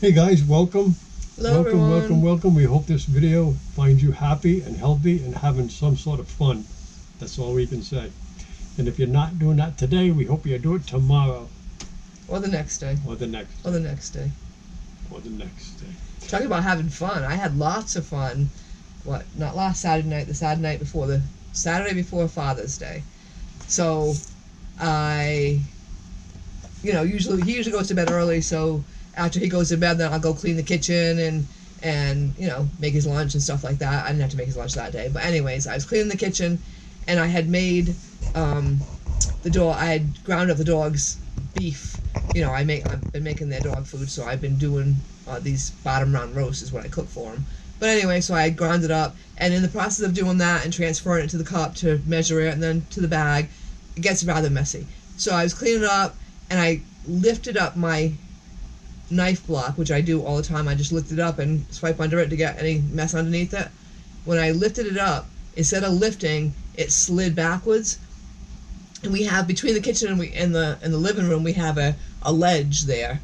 Hey guys, welcome. Hello everyone. Welcome. We hope this video finds you happy and healthy and having some sort of fun. That's all we can say. And if you're not doing that today, we hope you do it tomorrow. Or the next day. Or the next day. Or the next day. Or the next day. Talking about having fun. I had lots of fun. Not last Saturday night, the Saturday night before, the Saturday before Father's Day. So, he usually goes to bed early, so after he goes to bed, then I'll go clean the kitchen and make his lunch and stuff like that. I didn't have to make his lunch that day, but anyways, I was cleaning the kitchen, and I had made I had ground up the dogs' beef. I've been making their dog food, so I've been doing these bottom round roasts is what I cook for them. But anyway, so I ground it up, and in the process of doing that and transferring it to the cup to measure it and then to the bag, it gets rather messy. So I was cleaning it up, and I lifted up my knife block, which I do all the time. I just lift it up and swipe under it to get any mess underneath it. When I lifted it up, instead of lifting, it slid backwards. And we have, between the kitchen and the living room, we have a ledge there,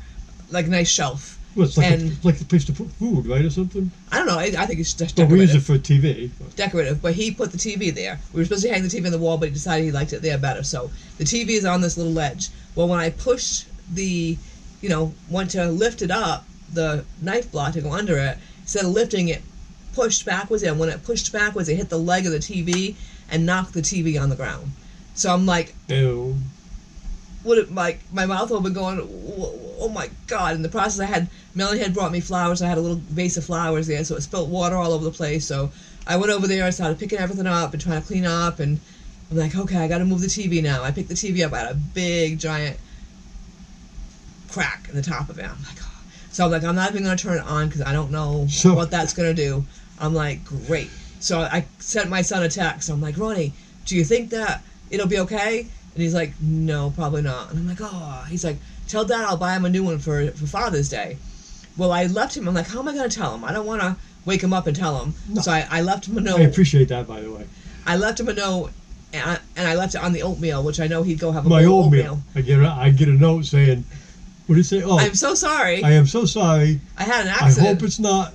like a nice shelf. Well, it's like the place to put food, right, or something? I don't know. I think it's just But decorative. we use it for TV. Decorative, but he put the TV there. We were supposed to hang the TV on the wall, but he decided he liked it there better. So the TV is on this little ledge. Well, when I pushed went to lift it up, the knife block to go under it, instead of lifting it, pushed backwards, and when it pushed backwards, it hit the leg of the TV and knocked the TV on the ground. So I'm like, ew. My mouth open going, oh my God. In the process, Melanie had brought me flowers. I had a little vase of flowers there, so it spilled water all over the place. So I went over there and started picking everything up and trying to clean up, and I'm like, okay, I got to move the TV now. I picked the TV up. I had a big, giant crack in the top of it. I'm like, oh. So I'm like, I'm not even going to turn it on because I don't know what that's going to do. I'm like, great. So I sent my son a text. I'm like, Ronnie, do you think that it'll be okay? And he's like, no, probably not. And I'm like, oh. He's like, tell Dad I'll buy him a new one for Father's Day. Well, I left him. I'm like, how am I going to tell him? I don't want to wake him up and tell him. No. So I left him a note. I appreciate that, by the way. I left him a note, and I left it on the oatmeal, which I know he'd go have a My bowl of oatmeal. I get a note saying, what did it say? Oh, I'm so sorry. I am so sorry. I had an accident. I hope it's not.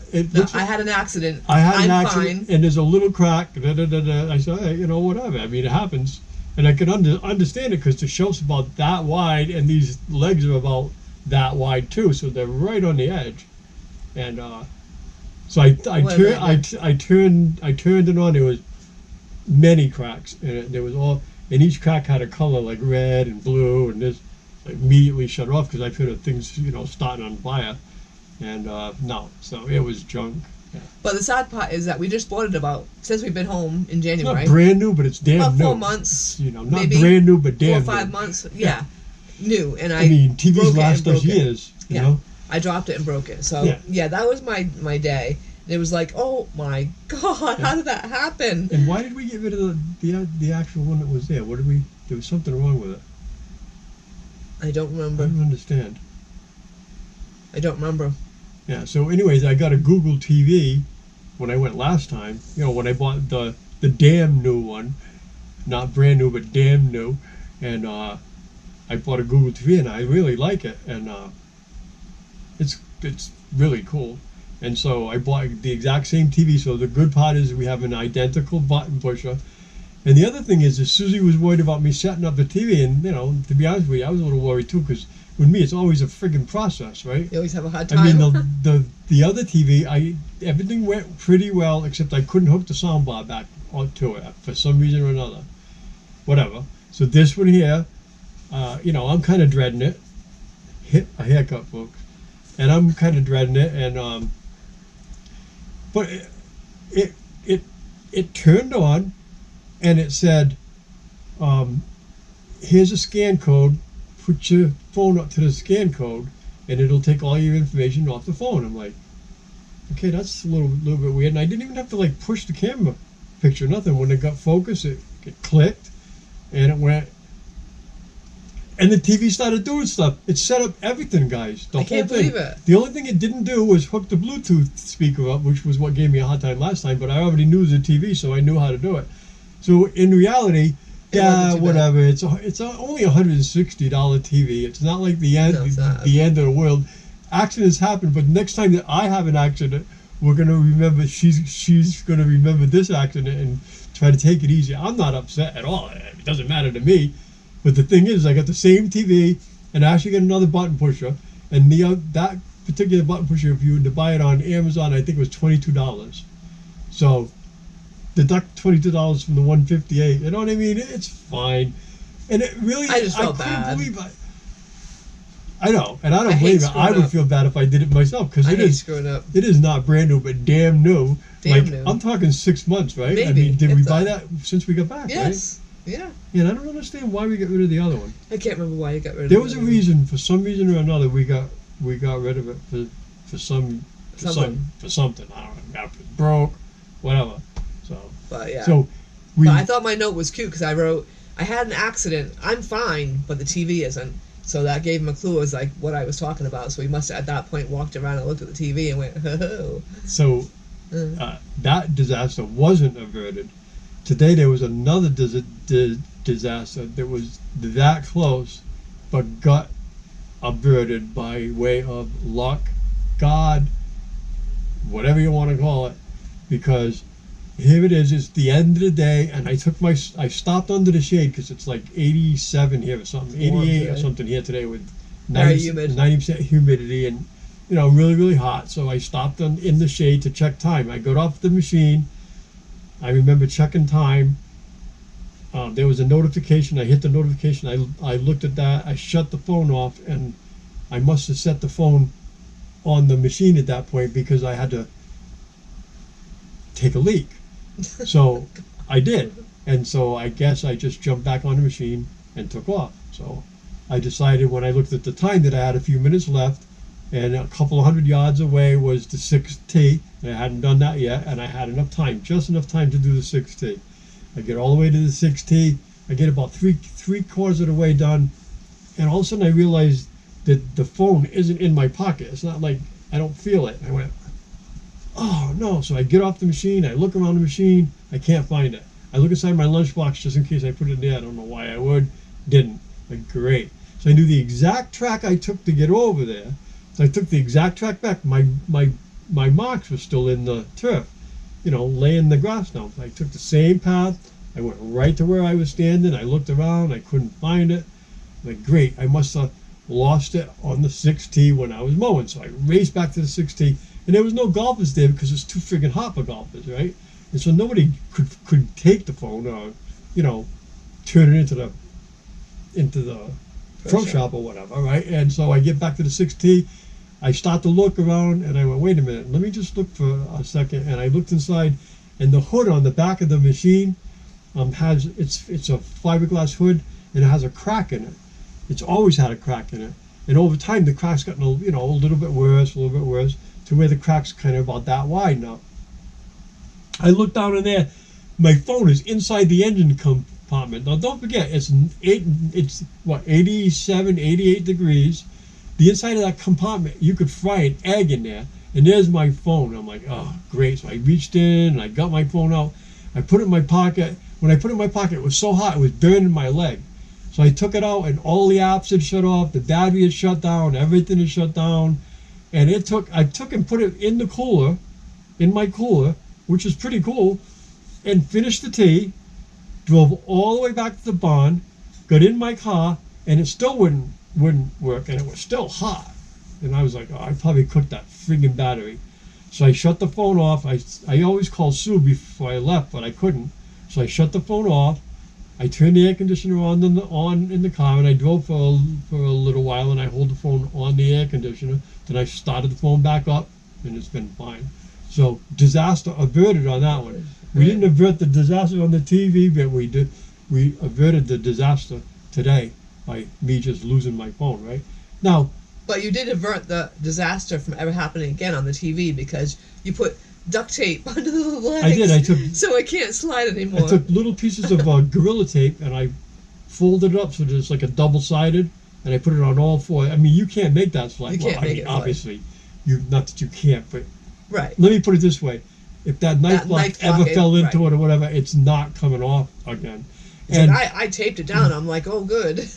I had an accident. I'm fine. And there's a little crack. I said, hey, whatever. I mean, it happens. And I could understand it because the shelf's about that wide, and these legs are about that wide too, so they're right on the edge. And so I turned it on. There was many cracks, and there was and each crack had a color like red and blue, and this immediately shut off because I figured things starting on fire, and no, so it was junk. Yeah. But the sad part is that we just bought it since we've been home in January. It's not brand new, but it's damn about new. 4 months. Not maybe brand new, but damn 4 or 5 new. months. Yeah. New. And I mean, TVs last us years. You know? I dropped it and broke it. So yeah, that was my day. And it was like, oh my God, how did that happen? And why did we get rid of the actual one that was there? There was something wrong with it. I don't remember. I don't understand. I don't remember. Yeah, so anyways, I got a Google TV when I went last time. When I bought the damn new one. Not brand new, but damn new. And I bought a Google TV, and I really like it. And it's really cool. And so I bought the exact same TV. So the good part is we have an identical button pusher. And the other thing is that Susie was worried about me setting up the TV. And, to be honest with you, I was a little worried too, because with me, it's always a friggin' process, right? You always have a hard time. I mean, the other TV, everything went pretty well, except I couldn't hook the soundbar back to it for some reason or another. Whatever. So this one here, I'm kind of dreading it. Hit a haircut, folks. And I'm kind of dreading it. And but it turned on, and it said, here's a scan code. Put your phone up to the scan code, and it'll take all your information off the phone. I'm like, okay, that's a little bit weird. And I didn't even have to push the camera picture, nothing. When it got focused, it clicked, and it went. And the TV started doing stuff. It set up everything, guys. I can't believe it. The only thing it didn't do was hook the Bluetooth speaker up, which was what gave me a hard time last time. But I already knew the TV, so I knew how to do it. So in reality, yeah, whatever. It's only $160 TV. It's not like the end of the world. accidents happen, but next time that I have an accident, we're gonna remember she's gonna remember this accident and try to take it easy. I'm not upset at all. It doesn't matter to me. But the thing is, I got the same TV, and I actually got another button pusher, and that particular button pusher, if you were to buy it on Amazon, I think it was $22. So deduct $22 from the $158. You know what I mean? It's fine, and it really. I just felt couldn't bad. believe I know, and I don't I hate blame it. I screwing would up. feel bad if I did it myself because I it hate is. screwing up. It is not brand new, but damn new. Damn like new. I'm talking 6 months, right? I Maybe, mean, did if we buy that. that since we got back? Yes. Yeah. Right? Yeah, and I don't understand why we got rid of the other one. I can't remember why you got rid of There it. was a reason, for some reason or another, we got rid of it for something. I don't know. Got it broke, whatever. So But yeah. so we. But I thought my note was cute because I wrote, I had an accident. I'm fine, but the TV isn't. So that gave him a clue as like what I was talking about. So he must have at that point walked around and looked at the TV and went, oh. So that disaster wasn't averted. Today there was another disaster that was that close, but got averted by way of luck, God, whatever you want to call it, because here it is. It's the end of the day, and I stopped under the shade because it's like 87 here or something, 88 or something here today with Very humid. 90% humidity and really, really hot. So I stopped in the shade to check time. I got off the machine. I remember checking time. There was a notification. I hit the notification. I looked at that. I shut the phone off, and I must have set the phone on the machine at that point because I had to take a leak. So I did. And so I guess I just jumped back on the machine and took off. So I decided when I looked at the time that I had a few minutes left, and a couple of 100 yards away was the 6T. And I hadn't done that yet, and I had enough time, just enough time to do the 6T. I get all the way to the 6T. I get about three quarters of the way done, and all of a sudden I realized that the phone isn't in my pocket. It's not like I don't feel it. I went, oh no. So I get off the machine. I look around the machine. I can't find it. I look inside my lunchbox just in case I put it in there. I don't know why I would. Didn't. Like, great. So I knew the exact track I took to get over there. So I took the exact track back. My marks were still in the turf, laying the grass down. So I took the same path. I went right to where I was standing. I looked around. I couldn't find it. Like, great. I must have lost it on the 6T when I was mowing. So I raced back to the 6T. And there was no golfers there because it's too friggin' hot for golfers, right? And so nobody could take the phone or, turn it into the pro shop or whatever, right? And so I get back to the 6T. I start to look around, and I went, wait a minute, let me just look for a second. And I looked inside, and the hood on the back of the machine it's a fiberglass hood, and it has a crack in it. It's always had a crack in it, and over time the crack's gotten a little bit worse, to where the crack's kind of about that wide now. I look down in there, my phone is inside the engine compartment. Now don't forget, it's 87, 88 degrees. The inside of that compartment, you could fry an egg in there, and there's my phone. I'm like, oh, great. So I reached in, and I got my phone out. I put it in my pocket. When I put it in my pocket, it was so hot, it was burning my leg. So I took it out, and all the apps had shut off, the battery had shut down, everything had shut down. And I took and put it in the cooler, in my cooler, which is pretty cool, and finished the tea, drove all the way back to the barn, got in my car, and it still wouldn't work, and it was still hot. And I was like, oh, I probably cooked that friggin' battery. So I shut the phone off. I always called Sue before I left, but I couldn't. So I shut the phone off. I turned the air conditioner on in the car, and I drove for a little while, and I hold the phone on the air conditioner. Then I started the phone back up, and it's been fine. So disaster averted on that one. We didn't avert the disaster on the TV, but we did. We averted the disaster today by me just losing my phone. Right now. But you did avert the disaster from ever happening again on the TV because you put duct tape under the legs. I did. I took so it can't slide anymore. I took little pieces of Gorilla tape and I folded it up so that it's like a double-sided, and I put it on all four. I mean, you can't make that slide. You can't make it slide. Obviously, not that you can't, but right. Let me put it this way: if that knife block ever fell into it or whatever, it's not coming off again. And I taped it down. I'm like, oh, good.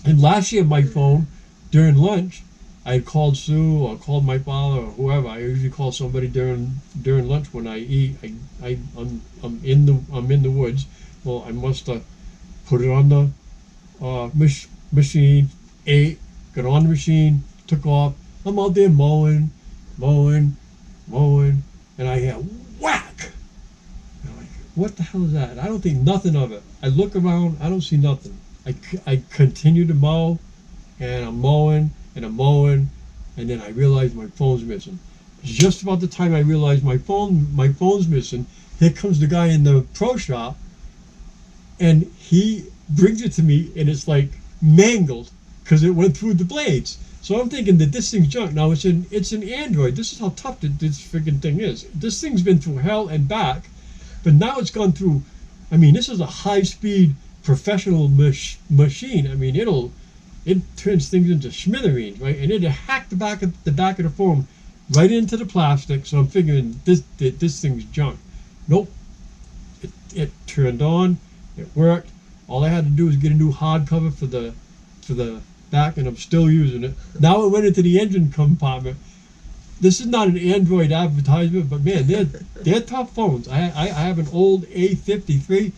And last year, my phone during lunch, I had called Sue or called my father or whoever. I usually call somebody during lunch when I eat. I'm in the woods. Well, I must have put it on the machine, ate, got on the machine, took off. I'm out there mowing, and I hear whack. And I'm like, what the hell is that? I don't think nothing of it. I look around, I don't see nothing. I continue to mow, and I'm mowing, and then I realize my phone's missing. Just about the time I realize my phone's missing, here comes the guy in the pro shop, and he brings it to me, and it's like mangled because it went through the blades. So I'm thinking that this thing's junk. Now it's an Android. This is how tough this freaking thing is. This thing's been through hell and back, but now it's gone through. I mean, this is a high-speed professional machine. I mean, it turns things into smithereens, right? And it hacked the back of the phone right into the plastic. So I'm figuring this thing's junk. Nope. It turned on. It worked. All I had to do was get a new hardcover for the back, and I'm still using it. Now it went into the engine compartment. This is not an Android advertisement, but man, they're tough phones. I have an old A53,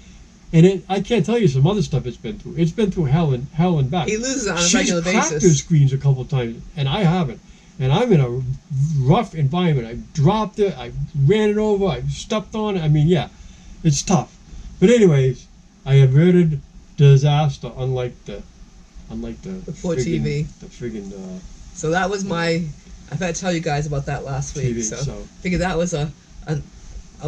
and I can't tell you some other stuff it's been through. It's been through hell and back. He loses on a She's regular cracked her basis. screens a couple times, and I haven't. And I'm in a rough environment. I dropped it. I ran it over. I stepped on it. I mean, yeah, it's tough. But anyways, I averted disaster, unlike the poor TV. The friggin' So that was my. I thought to tell you guys about that last week. TV. So So figured that was a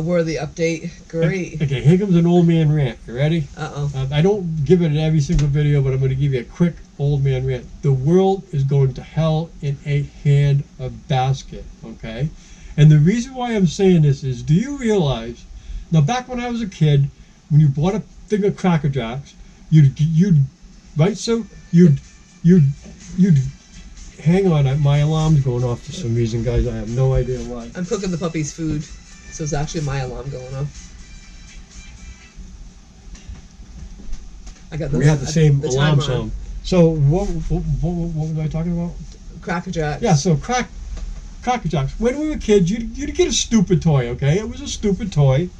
worthy update. Great. okay, here comes an old man rant. You ready? Uh-oh. I don't give it in every single video, but I'm going to give you a quick old man rant. The world is going to hell in a handbasket, okay? And the reason why I'm saying this is, do you realize, now back when I was a kid, when you bought a thing of Cracker Jacks, you'd right, so you'd hang on, my alarm's going off for some reason, guys. I have no idea why. I'm cooking the puppy's food, so it's actually my alarm going off. I got We have the same the alarm timer on. sound. So what was I talking about? Cracker Jacks. Yeah, so Cracker Jacks. When we were kids, you'd get a stupid toy, okay? It was a stupid toy,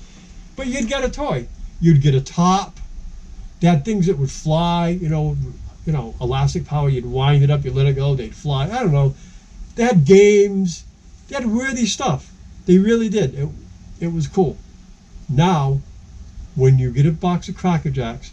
but you'd get a toy. You'd get a top. They had things that would fly, you know, elastic power. You'd wind it up, you let it go, they'd fly. I don't know. They had games. They had worthy stuff. They really did. It was cool. Now, when you get a box of Cracker Jacks,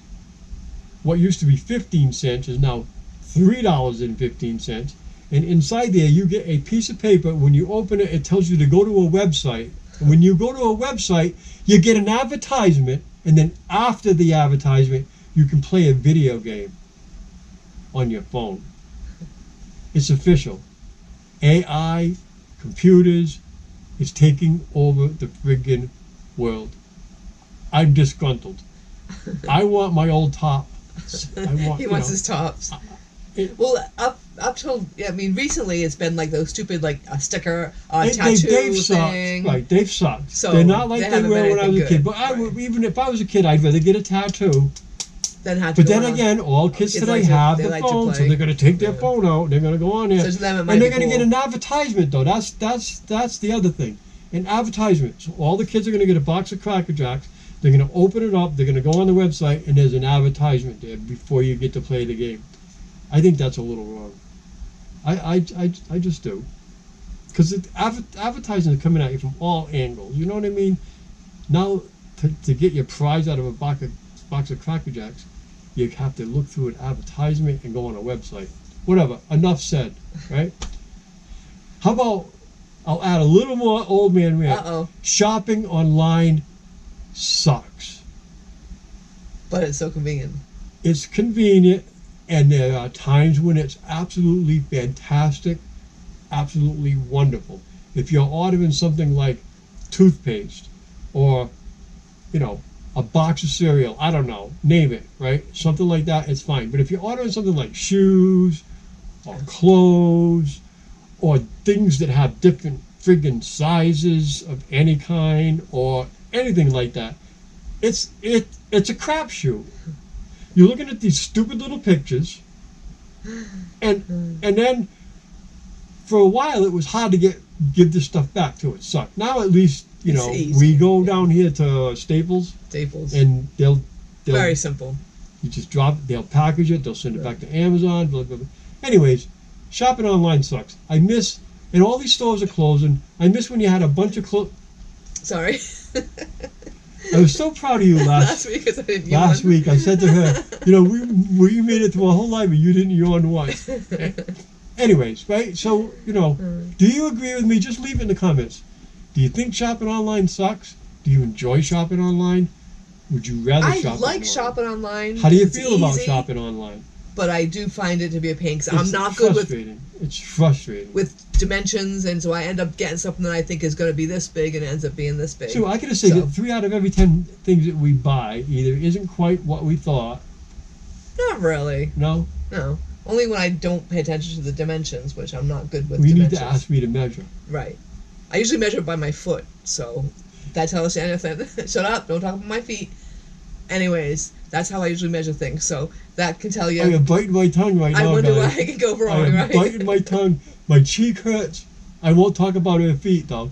what used to be 15 cents is now $3.15. And inside there, you get a piece of paper. When you open it, it tells you to go to a website. And when you go to a website, you get an advertisement. And then after the advertisement, you can play a video game on your phone. It's official. AI, computers, is taking over the friggin' world. I'm disgruntled. I want my old top. He wants his tops. Well, up till recently it's been like those stupid a sticker tattoo they've sucked. thing. Right, they've sucked. So they're not like they they haven't were been when I was a anything kid. good. But even if I was a kid, I'd rather get a tattoo. Then had But to then go on. again, all kids today like to- have they the like to phone, so play. they're going to take their Yeah. phone out. They're going to go on there, So to them it might and be they're going to cool. get an advertisement. Though that's the other thing, an advertisement. So all the kids are going to get a box of Cracker Jacks. They're going to open it up. They're going to go on the website, and there's an advertisement there before you get to play the game. I think that's a little wrong. I just do, because advertising is coming at you from all angles. You know what I mean? Now to get your prize out of a box of Cracker Jacks, you have to look through an advertisement and go on a website. Whatever. Enough said. Right? How about I'll add a little more old man rant. Uh-oh. Shopping online sucks. But it's so convenient. It's convenient, and there are times when it's absolutely fantastic, absolutely wonderful. If you're ordering something like toothpaste or, a box of cereal, I don't know, name it, right? Something like that, it's fine. But if you're ordering something like shoes or clothes or things that have different friggin' sizes of any kind or anything like that, it's a crapshoot. You're looking at these stupid little pictures, and then for a while it was hard to give this stuff back to. It sucked. Now at least It's know easy. we go down here to Staples and they'll Very simple. you just drop it, they'll package it, they'll send it back to Amazon, blah, blah, blah. Anyways, shopping online sucks. I miss, and all these stores are closing. I miss when you had a bunch of clothes. Sorry. I was so proud of you Last week, 'cause I didn't yawn. last week. I said to her, we made it through a whole life, but you didn't yawn once. Anyways, right? So, do you agree with me? Just leave it in the comments. Do you think shopping online sucks? Do you enjoy shopping online? Would you rather I shop like online? shopping online. How do you It's feel about easy, shopping online? But I do find it to be a pain because I'm It's not good frustrating. It's frustrating. with dimensions, and so I end up getting something that I think is going to be this big, and it ends up being this big. So I gotta say So- that 3 out of every 10 things that we buy either isn't quite what we thought. Not really. No, No. Only when I don't pay attention to the dimensions, which I'm not good with we need dimensions. to ask me to measure. Right. I usually measure by my foot, so that tells you anything. Shut up! Don't talk about my feet. Anyways, that's how I usually measure things. So that can tell you. I am biting my tongue right I now, wonder guys. why I can go I wrong, am right? biting my tongue. My cheek hurts. I won't talk about her feet though.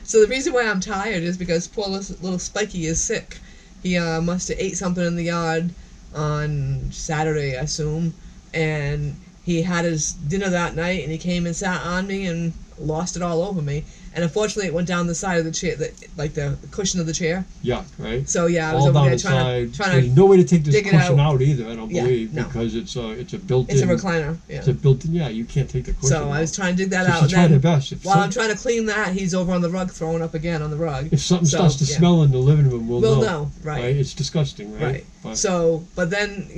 So the reason why I'm tired is because poor little Spiky is sick. He must have ate something in the yard on Saturday, I assume, and he had his dinner that night, and he came and sat on me and lost it all over me. And unfortunately, it went down the side of the chair, like the cushion of the chair. Yuck, right? So yeah, I was All over down there the trying side. to There's no way to take this dig it cushion out. out either. I don't Yeah, believe no. because it's a built-in. It's a recliner. Yeah. It's a built-in. Yeah, you can't take the cushion. So out. I was trying to dig that So out. she And tried her then best. If while I'm trying to clean that, he's over on the rug throwing up again on the rug. If something So, starts to yeah. smell in the living room, we'll know. Right. It's disgusting, right? Right. But So, but then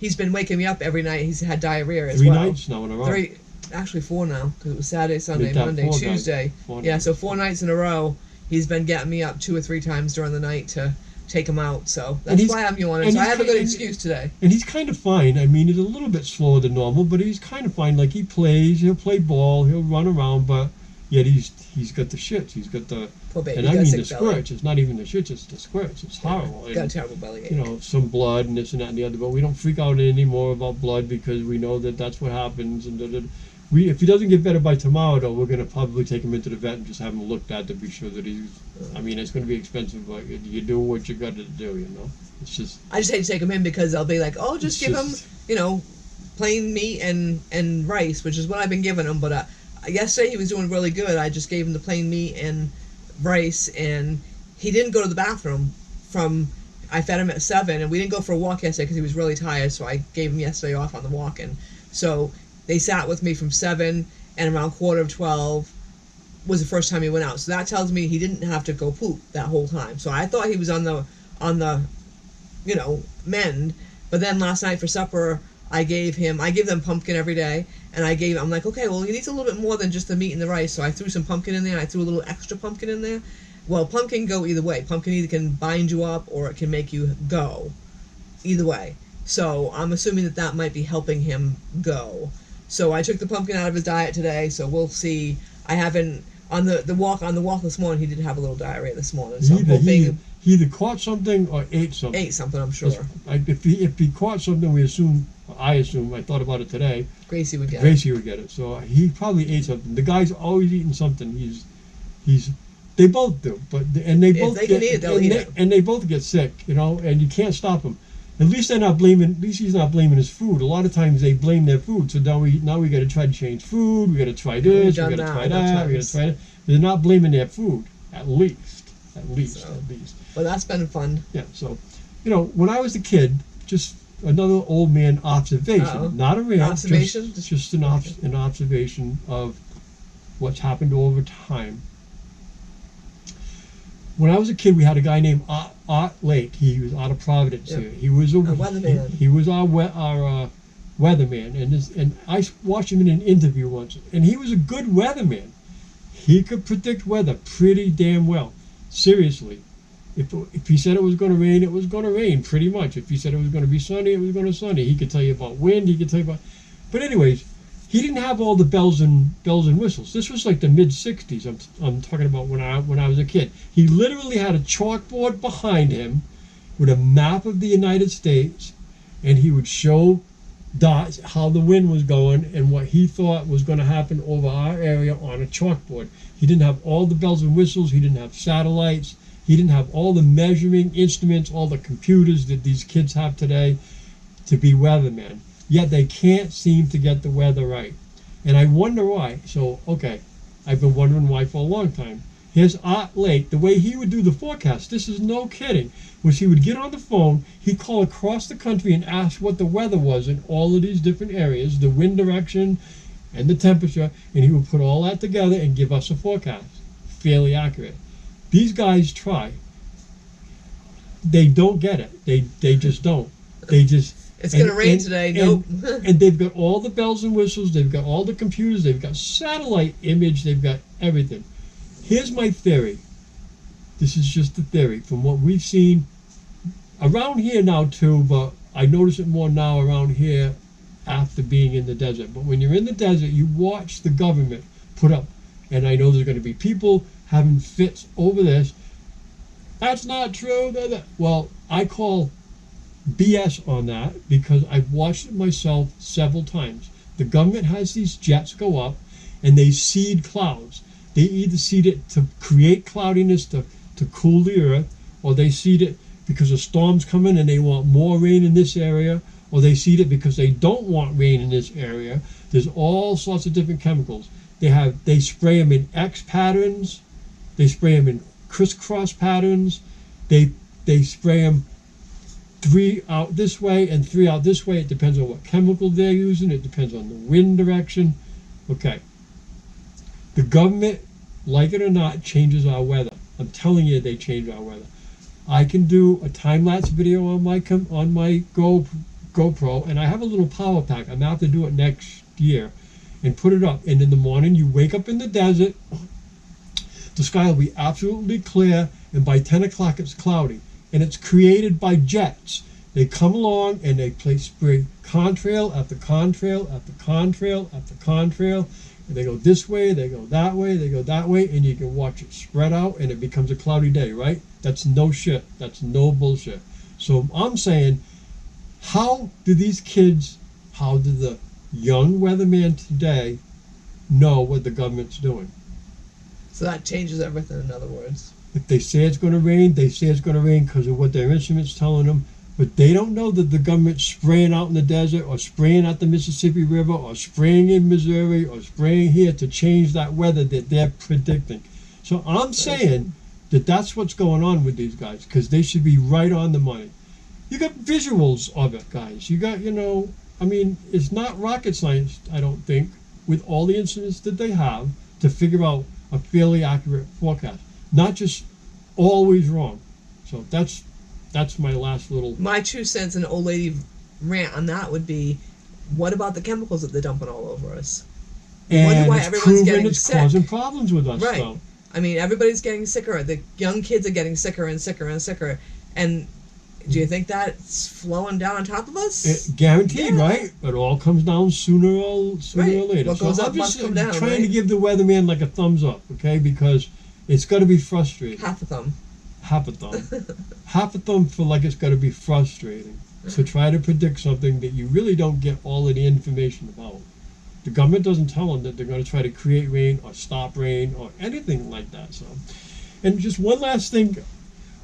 he's been waking me up every night. He's had diarrhea as 3 well. nights now in a row. Actually 4 now, because it was Saturday, Sunday, Make that Monday, 4, guys. Tuesday. 4 Yeah, nights. so 4 nights in a row, he's been getting me up 2 or 3 times during the night to take him out. So that's he's- why I'm yawning. and So I he's have a good kind- excuse today. And he's kind of fine. I mean, he's a little bit slower than normal, but he's kind of fine. Like he plays, he'll play ball, he'll run around, but yet he's got the shits. He's got the Poor baby. and he I got mean sick the belly. squirts. It's not even the shits. It's the squirts. It's horrible. Got a And, terrible belly ache. some blood and this and that and the other. But we don't freak out anymore about blood because we know that that's what happens. And if he doesn't get better by tomorrow, though, we're gonna probably take him into the vet and just have him looked at to be sure that he's. I mean, it's gonna be expensive, but you do what you got to do. It's just. I just hate to take him in because they'll be like, oh, just It's give just- him, plain meat and rice, which is what I've been giving him. But yesterday he was doing really good. I just gave him the plain meat and rice, and he didn't go to the bathroom I fed him at 7, and we didn't go for a walk yesterday because he was really tired, so I gave him yesterday off on the walking. So they sat with me from 7, and around 11:45 was the first time he went out. So that tells me he didn't have to go poop that whole time. So I thought he was on the mend. But then last night for supper, I give them pumpkin every day, and I'm like, okay, well, he needs a little bit more than just the meat and the rice. So I threw some pumpkin in there. I threw a little extra pumpkin in there. Well, pumpkin go either way. Pumpkin either can bind you up or it can make you go. Either way. So I'm assuming that might be helping him go. So I took the pumpkin out of his diet today. So we'll see. I haven't on the walk this morning. He did have a little diarrhea this morning. So I'm hoping He either caught something or ate something. ate something. I'm sure If he caught something, I thought about it today, Gracie would get it. Gracie would get it. So he probably ate something. The guy's always eating something. They both do, and they both they can eat it, they'll eat it. And they both get sick, and you can't stop them. At least they're not blaming. At least he's not blaming his food. A lot of times they blame their food. So now we got to try to change food. We got to try this. We got to try that. We got to try that. They're not blaming their food. At least. Well, that's been fun. Yeah. So, when I was a kid, just another old man observation, Uh-oh. not a rant, Observation? just an observation of what's happened over time. When I was a kid, we had a guy named Art Lake. He was out of Providence Yeah. here. He was a weatherman. He was our weatherman, and I watched him in an interview once, and he was a good weatherman. He could predict weather pretty damn well. Seriously, if he said it was going to rain, it was going to rain pretty much. If he said it was going to be sunny, it was going to be sunny. He could tell you about wind. He could tell you about. But anyways, he didn't have all the bells and whistles. This was like the mid '60s. I'm talking about when I was a kid. He literally had a chalkboard behind him with a map of the United States, and he would show dots, how the wind was going, and what he thought was going to happen over our area on a chalkboard. He didn't have all the bells and whistles. He didn't have satellites. He didn't have all the measuring instruments, all the computers that these kids have today to be weathermen. Yet they can't seem to get the weather right. And I wonder why. So, okay, I've been wondering why for a long time. Here's Art Lake. The way he would do the forecast, this is no kidding, was he would get on the phone, he'd call across the country and ask what the weather was in all of these different areas, the wind direction and the temperature, and he would put all that together and give us a forecast. Fairly accurate. These guys try. They don't get it. They just don't. They just... It's going to rain today. Nope. And they've got all the bells and whistles. They've got all the computers. They've got satellite image. They've got everything. Here's my theory. This is just a theory from what we've seen around here now too, but I notice it more now around here after being in the desert. But when you're in the desert, you watch the government put up, and I know there's going to be people having fits over this. That's not true. Well, I call BS on that because I've watched it myself several times. The government has these jets go up and they seed clouds. They either seed it to create cloudiness to cool the earth, or they seed it because a storm's coming and they want more rain in this area, or they seed it because they don't want rain in this area. There's all sorts of different chemicals. They spray them in X patterns, they spray them in crisscross patterns, they spray them 3 out this way and 3 out this way. It depends on what chemical they're using. It depends on the wind direction. Okay. The government, like it or not, changes our weather. I'm telling you, they change our weather. I can do a time-lapse video on my GoPro, and I have a little power pack. I'm going to have to do it next year and put it up. And in the morning, you wake up in the desert. The sky will be absolutely clear, and by 10 o'clock, it's cloudy. And it's created by jets. They come along and they spray contrail after contrail after contrail after contrail. And they go this way, they go that way, they go that way, and you can watch it spread out and it becomes a cloudy day, right? That's no shit. That's no bullshit. So I'm saying, how do the young weatherman today know what the government's doing? So that changes everything, in other words. If they say it's going to rain, they say it's going to rain because of what their instruments telling them. But they don't know that the government's spraying out in the desert or spraying at the Mississippi River or spraying in Missouri or spraying here to change that weather that they're predicting. So I'm saying that that's what's going on with these guys because they should be right on the money. You got visuals of it, guys. You got, it's not rocket science, I don't think, with all the instruments that they have to figure out a fairly accurate forecast. Not just always wrong. So that's my last little... My 2 cents and old lady rant on that would be, what about the chemicals that they're dumping all over us? And wonder why it's everyone's proven getting it's sick. causing problems with us, Right. though. I mean, everybody's getting sicker. The young kids are getting sicker and sicker and sicker. And do you think that's flowing down on top of us? Guaranteed, right? It all comes down sooner or later. What goes so up I'm just must come down, trying right? to give the weatherman like a thumbs up, okay? Because it's got to be frustrating. Half a thumb. Half a thumb. Half a thumb for like it's got to be frustrating to try to predict something that you really don't get all of the information about. The government doesn't tell them that they're going to try to create rain or stop rain or anything like that. So, and just one last thing.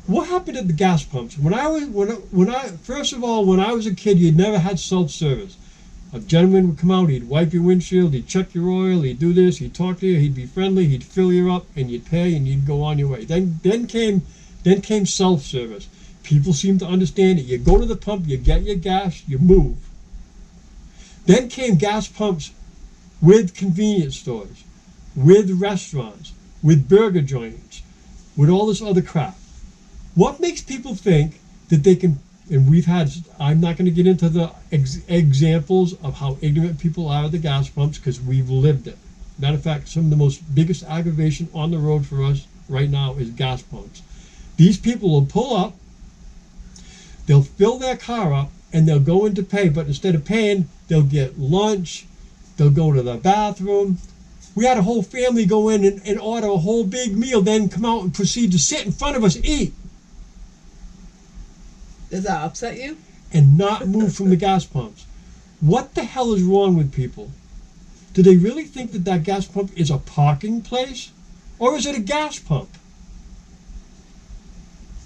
What happened at the gas pumps? When I was a kid, you never had self-service. A gentleman would come out, he'd wipe your windshield, he'd check your oil, he'd do this, he'd talk to you, he'd be friendly, he'd fill you up, and you'd pay, and you'd go on your way. Then came self-service. People seem to understand it. You go to the pump, you get your gas, you move. Then came gas pumps with convenience stores, with restaurants, with burger joints, with all this other crap. What makes people think that they can, and I'm not going to get into the examples of how ignorant people are at the gas pumps because we've lived it. Matter of fact, some of the biggest aggravation on the road for us right now is gas pumps. These people will pull up, they'll fill their car up, and they'll go in to pay, but instead of paying, they'll get lunch, they'll go to the bathroom. We had a whole family go in and order a whole big meal, then come out and proceed to sit in front of us, eat. Does that upset you? And not move from the gas pumps. What the hell is wrong with people? Do they really think that that gas pump is a parking place? Or is it a gas pump?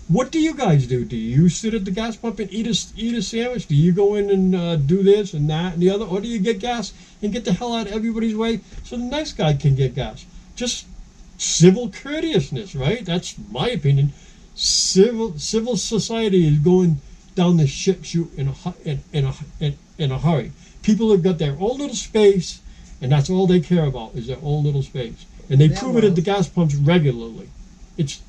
What do you guys do? Do you sit at the gas pump and eat a sandwich? Do you go in and do this and that and the other? Or do you get gas and get the hell out of everybody's way so the nice guy can get gas? Just civil courteousness, right? That's my opinion. Civil society is going down the ship chute in a hurry. People have got their own little space, and that's all they care about is their own little space. And they prove it at the gas pumps regularly. It's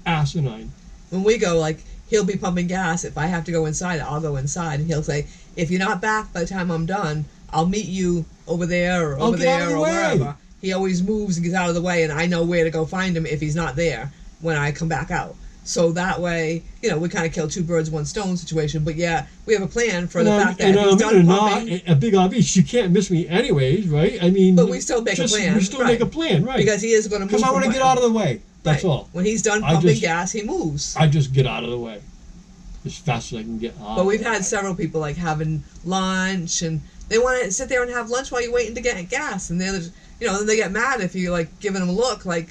asinine. When we go, like, he'll be pumping gas. If I have to go inside, I'll go inside. And he'll say, if you're not back by the time I'm done, I'll meet you over there or over there or wherever. He always moves and gets out of the way, and I know where to go find him if he's not there when I come back out. So that way, you know, we kind of kill two birds, one stone situation. But yeah, we have a plan for the fact that he's done pumping. A big obvious, you can't miss me anyways, right? I mean, but we still make a plan. We still make a plan, right? Because he is going to move. Because I want to get out of the way. That's all. When he's done pumping gas, he moves. I just get out of the way as fast as I can get out. But we've had several people like having lunch, and they want to sit there and have lunch while you're waiting to get gas, and then they get mad if you like giving them a look like.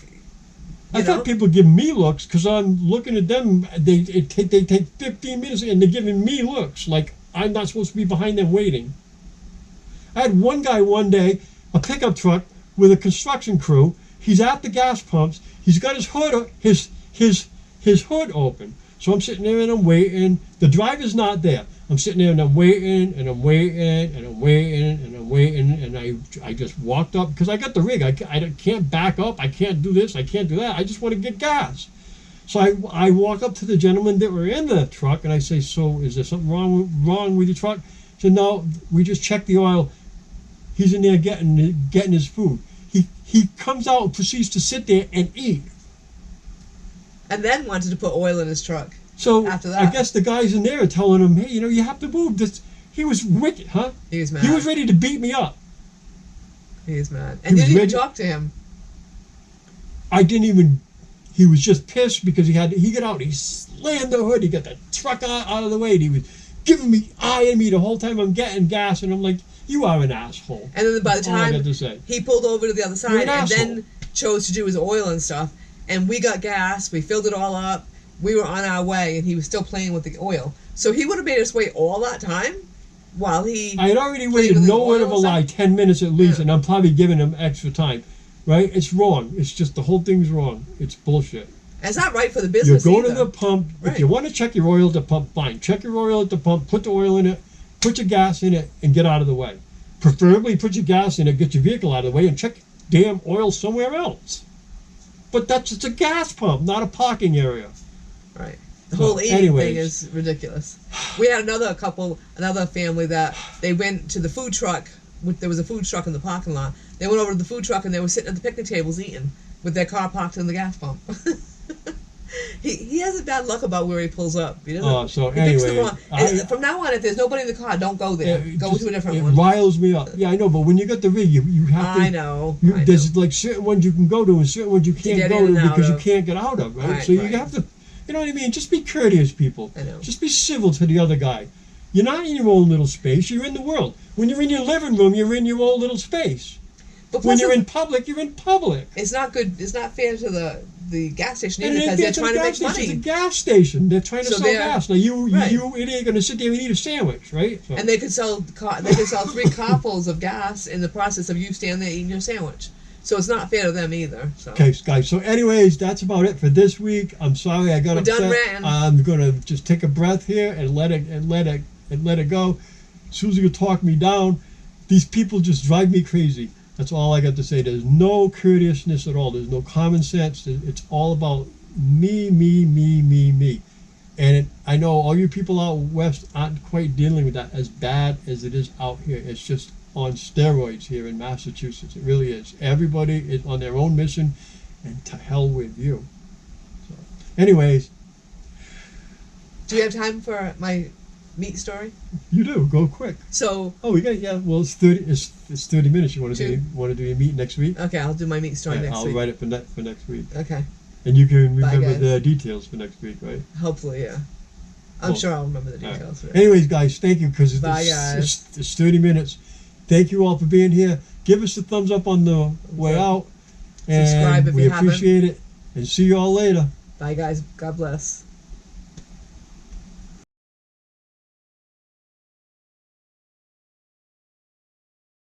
I thought people give me looks because I'm looking at them. They take 15 minutes and they're giving me looks like I'm not supposed to be behind them waiting. I had one guy one day, a pickup truck with a construction crew. He's at the gas pumps. He's got his hood his hood open. So I'm sitting there and I'm waiting. The driver's not there. I'm sitting there and I'm waiting and I'm waiting and I'm waiting and I'm waiting, and I just walked up because I got the rig. I can't back up. I can't do this. I can't do that. I just want to get gas. So I walk up to the gentleman that were in the truck and I say, so is there something wrong with your truck? He said, no, we just checked the oil. He's in there getting his food. He comes out and proceeds to sit there and eat. And then wanted to put oil in his truck. So after that, I guess the guys in there are telling him, hey, you have to move. He was wicked, huh? He was mad. He was ready to beat me up. He was mad. And you didn't even talk to him. I didn't even. He was just pissed because he got out. He slammed the hood. He got the truck out of the way. And he was eyeing me the whole time I'm getting gas. And I'm like, you are an asshole. And then by the time he pulled over to the other side and then chose to do his oil and stuff. And we got gas. We filled it all up. We were on our way, and he was still playing with the oil. So he would have made us wait all that time while he. I had already waited, no word of a lie, 10 minutes at least, and I'm probably giving him extra time. Right? It's wrong. It's just the whole thing's wrong. It's bullshit. And it's not right for the business. You're going to the pump. Right. If you want to check your oil at the pump, fine. Check your oil at the pump. Put the oil in it. Put your gas in it, and get out of the way. Preferably put your gas in it, get your vehicle out of the way, and check damn oil somewhere else. But it's a gas pump, not a parking area. Right. The whole eating thing is ridiculous. We had another family that they went to the food truck. There was a food truck in the parking lot. They went over to the food truck and they were sitting at the picnic tables eating with their car parked in the gas pump. He has a bad luck about where he pulls up. He doesn't. From now on, if there's nobody in the car, don't go there. Go to a different one. It riles me up. Yeah, I know, but when you got the rig, you have to. I know. There's like certain ones you can go to and certain ones you can't go to because you can't get out of. Right? So you have to. You know what I mean? Just be courteous, people. I know. Just be civil to the other guy. You're not in your own little space. You're in the world. When you're in your living room, you're in your own little space. But when you're in public, you're in public. It's not good. It's not fair to the gas station either because they're trying to make money. It's a gas station. They're trying to sell gas. Now you ain't going to sit there and eat a sandwich, right? So. And they could sell 3 carfuls of gas in the process of you standing there eating your sandwich. So it's not fair to them either. So. Okay, guys. So, anyways, that's about it for this week. I'm sorry I got upset. Done ranting. I'm gonna just take a breath here and let it go. Susie will talk me down. These people just drive me crazy. That's all I got to say. There's no courteousness at all. There's no common sense. It's all about me. And I know all you people out west aren't quite dealing with that as bad as it is out here. It's just on steroids here in Massachusetts. It really is. Everybody is on their own mission, and to hell with you. So, anyways. Do you have time for my meat story? You do. Go quick. So. Oh, we got Well, it's 30. It's 30 minutes. You want to do your meat next week? Okay, I'll do my meat story next week. I'll write it for next week. Okay. And you can remember the details for next week, right? Hopefully, yeah. I'm Well, sure I'll remember the all right. details. Anyways, guys, thank you because Bye, guys. it's 30 minutes. Thank you all for being here. Give us a thumbs up on the way up. out. And Subscribe if we you haven't. appreciate it. And see you all later. Bye, guys. God bless.